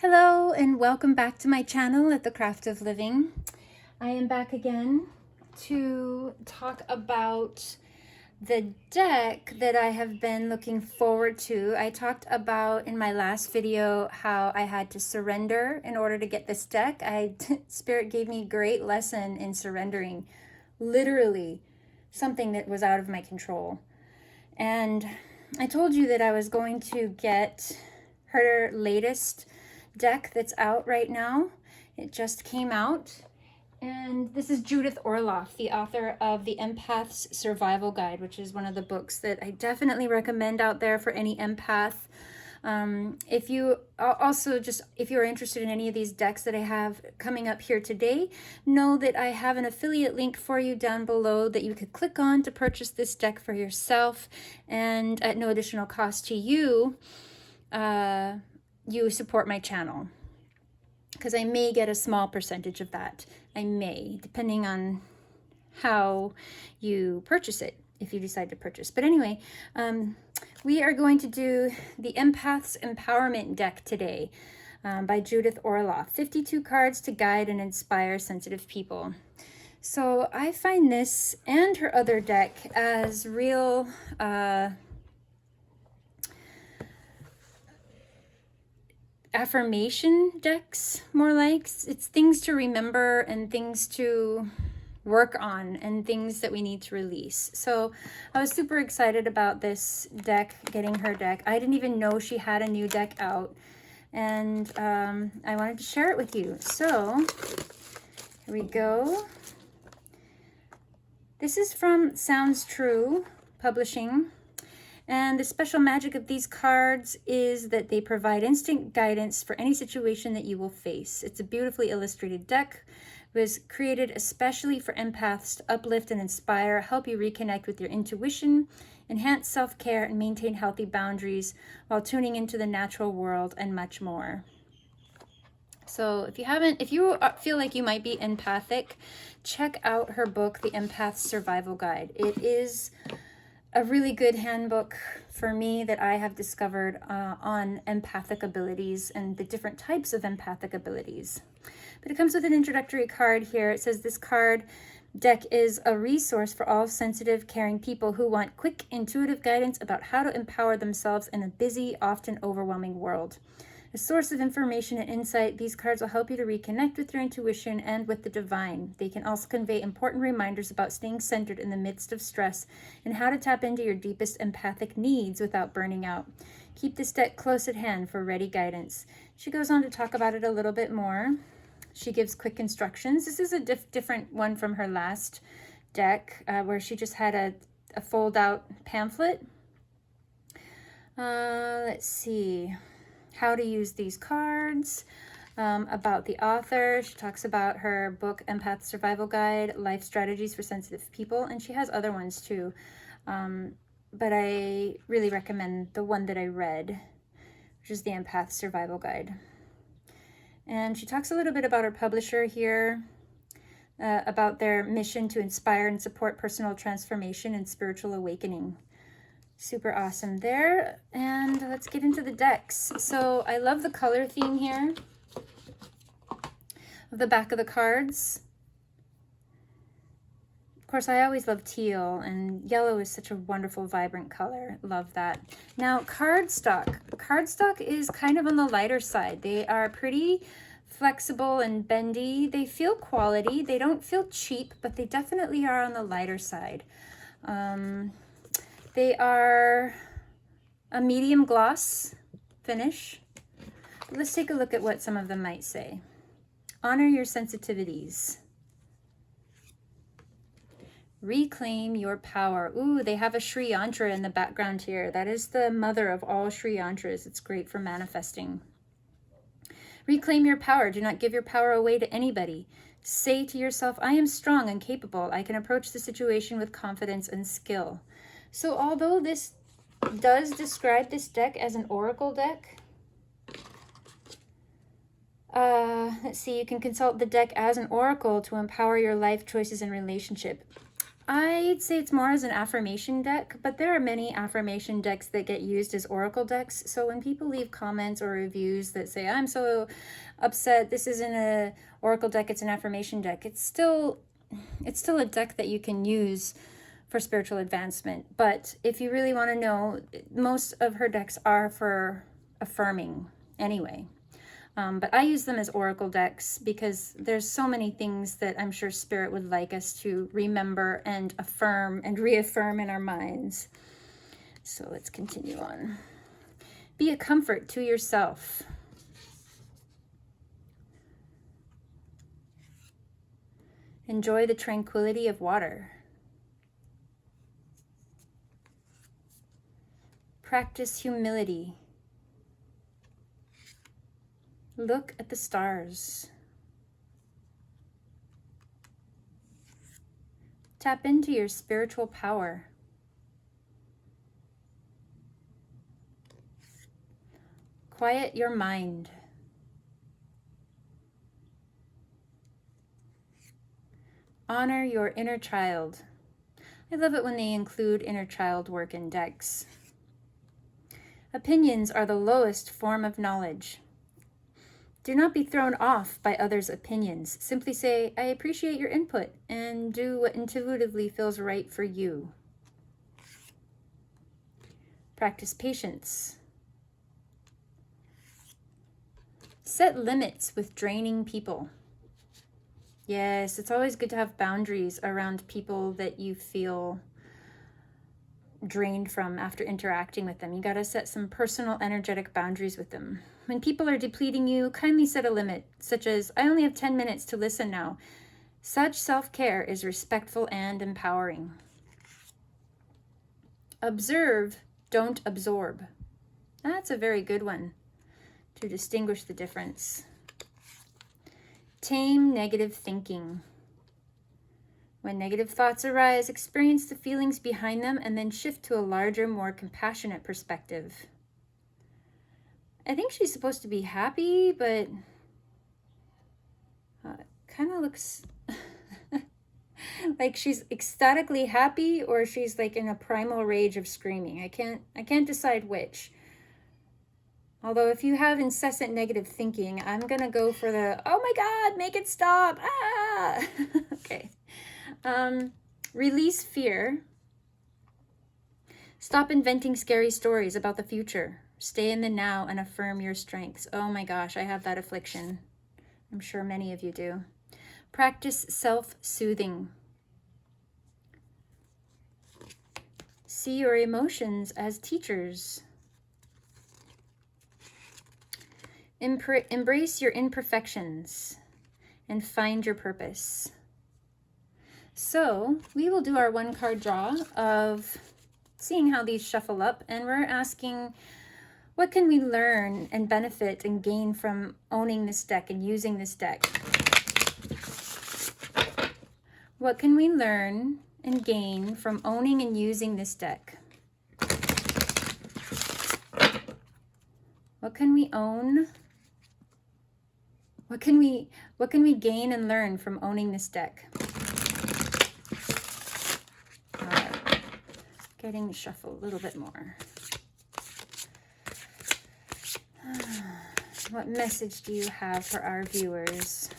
Hello and welcome back to my channel at The Craft of Living. I am back again to talk about the deck that I have been looking forward to. I talked about in my last video how I had to surrender in order to get this deck. Spirit gave me a great lesson in surrendering, literally something that was out of my control. And I told you that I was going to get her latest deck that's out right now. It just came out, and this is Judith Orloff, the author of the Empaths Survival Guide, which is one of the books that I definitely recommend out there for any empath. If you are interested in any of these decks that I have coming up here today, know that I have an affiliate link for you down below that you could click on to purchase this deck for yourself, and at no additional cost to you, you support my channel, because I may get a small percentage of that. I may, depending on how you purchase it, if you decide to purchase. But anyway, we are going to do the Empaths Empowerment deck today by Judith Orloff. 52 cards to guide and inspire sensitive people. So I find this and her other deck as real affirmation decks, more like. It's things to remember and things to work on and things that we need to release. So I was super excited about this deck, getting her deck. I didn't even know she had a new deck out, and I wanted to share it with you. So here we go. This is from Sounds True Publishing. And the special magic of these cards is that they provide instant guidance for any situation that you will face. It's a beautifully illustrated deck. It was created especially for empaths to uplift and inspire, help you reconnect with your intuition, enhance self-care, and maintain healthy boundaries while tuning into the natural world, and much more. So if you feel like you might be empathic, check out her book, The Empaths Survival Guide. It is a really good handbook for me that I have discovered on empathic abilities and the different types of empathic abilities. But it comes with an introductory card here. It says this card deck is a resource for all sensitive, caring people who want quick, intuitive guidance about how to empower themselves in a busy, often overwhelming world. A source of information and insight, these cards will help you to reconnect with your intuition and with the divine. They can also convey important reminders about staying centered in the midst of stress and how to tap into your deepest empathic needs without burning out. Keep this deck close at hand for ready guidance. She goes on to talk about it a little bit more. She gives quick instructions. This is a different one from her last deck, where she just had a fold-out pamphlet. Let's see. How to use these cards, about the author. She talks about her book, Empaths Survival Guide, Life Strategies for Sensitive People, and she has other ones too. But I really recommend the one that I read, which is the Empaths Survival Guide. And she talks a little bit about her publisher here, about their mission to inspire and support personal transformation and spiritual awakening. Super awesome there. And let's get into the decks. So I love the color theme here of the back of the cards. Of course, I always love teal, and yellow is such a wonderful, vibrant color. Love that. Now, cardstock. Cardstock is kind of on the lighter side. They are pretty flexible and bendy. They feel quality. They don't feel cheap, but they definitely are on the lighter side. They are a medium gloss finish. Let's take a look at what some of them might say. Honor your sensitivities. Reclaim your power. Ooh, they have a Shri Yantra in the background here. That is the mother of all Shri Yantras. It's great for manifesting. Reclaim your power. Do not give your power away to anybody. Say to yourself, I am strong and capable. I can approach the situation with confidence and skill. So although this does describe this deck as an oracle deck, let's see, you can consult the deck as an oracle to empower your life choices and relationship. I'd say it's more as an affirmation deck, but there are many affirmation decks that get used as oracle decks. So when people leave comments or reviews that say, I'm so upset, this isn't a oracle deck, it's an affirmation deck, it's still a deck that you can use for spiritual advancement. But if you really want to know, most of her decks are for affirming anyway. But I use them as oracle decks because there's so many things that I'm sure Spirit would like us to remember and affirm and reaffirm in our minds. So let's continue on. Be a comfort to yourself. Enjoy the tranquility of water. Practice humility. Look at the stars. Tap into your spiritual power. Quiet your mind. Honor your inner child. I love it when they include inner child work in decks. Opinions are the lowest form of knowledge. Do not be thrown off by others' opinions. Simply say, I appreciate your input, and do what intuitively feels right for you. Practice patience. Set limits with draining people. Yes, it's always good to have boundaries around people that you feel drained from after interacting with them. You got to set some personal energetic boundaries with them. When people are depleting you, kindly set a limit, such as, I only have 10 minutes to listen now. Such self-care is respectful and empowering. Observe, don't absorb. That's a very good one to distinguish the difference. Tame negative thinking. When negative thoughts arise, experience the feelings behind them and then shift to a larger, more compassionate perspective. I think she's supposed to be happy, but kind of looks like she's ecstatically happy or she's like in a primal rage of screaming. I can't decide which. Although if you have incessant negative thinking, I'm going to go for the, oh my God, make it stop. Ah! Okay. Release fear. Stop inventing scary stories about the future. Stay in the now and affirm your strengths. Oh my gosh, I have that affliction. I'm sure many of you do. Practice self-soothing. See your emotions as teachers. Embrace your imperfections and find your purpose. So we will do our one card draw of seeing how these shuffle up, and we're asking, what can we learn and benefit and gain from owning this deck and using this deck? What can we learn and gain from owning and using this deck? What can we own? What can we gain and learn from owning this deck? All right. Getting the shuffle a little bit more. What message do you have for our viewers?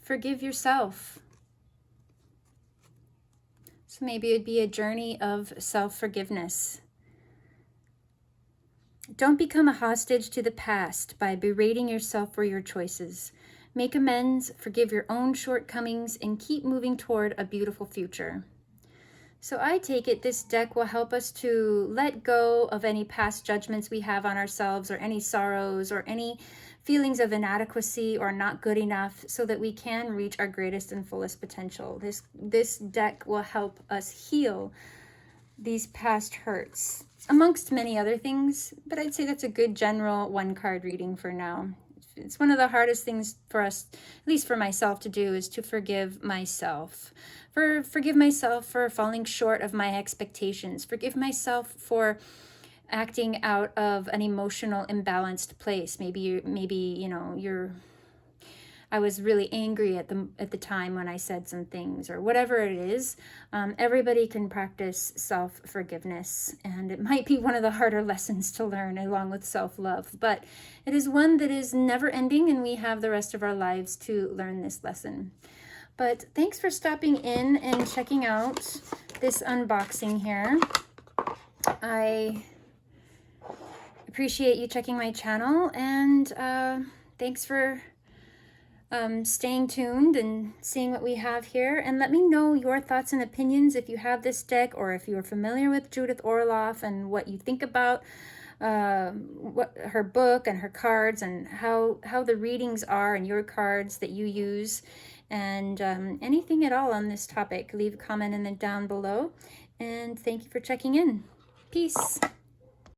Forgive yourself. So maybe it'd be a journey of self-forgiveness. Don't become a hostage to the past by berating yourself for your choices. Make amends, forgive your own shortcomings, and keep moving toward a beautiful future. So I take it this deck will help us to let go of any past judgments we have on ourselves, or any sorrows, or any feelings of inadequacy or not good enough, so that we can reach our greatest and fullest potential. This deck will help us heal these past hurts, amongst many other things, but I'd say that's a good general one card reading for now. It's one of the hardest things for us, at least for myself, to do, is to forgive myself. Forgive myself for falling short of my expectations. Forgive myself for acting out of an emotional imbalanced place. Maybe I was really angry at the time when I said some things, or whatever it is. Everybody can practice self-forgiveness, and it might be one of the harder lessons to learn, along with self-love, but it is one that is never ending, and we have the rest of our lives to learn this lesson. But thanks for stopping in and checking out this unboxing here. I appreciate you checking my channel, and thanks for staying tuned and seeing what we have here. And let me know your thoughts and opinions if you have this deck, or if you're familiar with Judith Orloff and what you think about what her book and her cards, and how the readings are and your cards that you use, and anything at all on this topic. Leave a comment in the down below, and thank you for checking in. Peace.